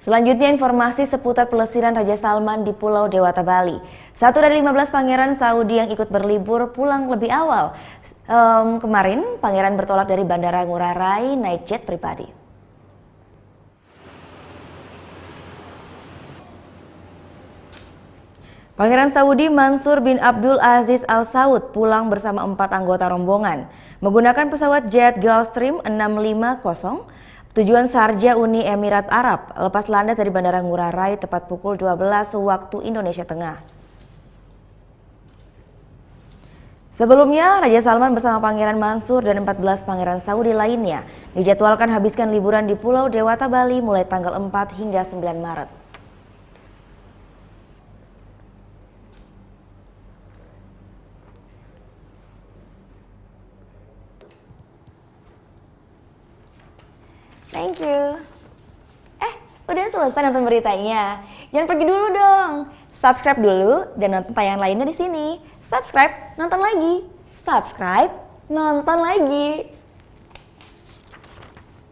Selanjutnya informasi seputar pelesiran Raja Salman di Pulau Dewata, Bali. 1 dari 15 pangeran Saudi yang ikut berlibur pulang lebih awal. Kemarin, Pangeran bertolak dari Bandara NGURAH naik jet pribadi. Pangeran Saudi Mansour bin Abdul Aziz Al Saud pulang bersama 4 anggota rombongan menggunakan pesawat jet Gulfstream 650 tujuan Sharjah Uni Emirat Arab lepas landas dari Bandara NGURAH tepat pukul 12 waktu Indonesia Tengah. Sebelumnya, Raja Salman bersama Pangeran Mansour dan 14 pangeran Saudi lainnya dijadwalkan habiskan liburan di Pulau Dewata, Bali mulai tanggal 4 hingga 9 Maret. Thank you. Udah selesai nonton beritanya? Jangan pergi dulu dong. Subscribe dulu dan nonton tayangan lainnya di sini. Subscribe, nonton lagi. Subscribe, nonton lagi.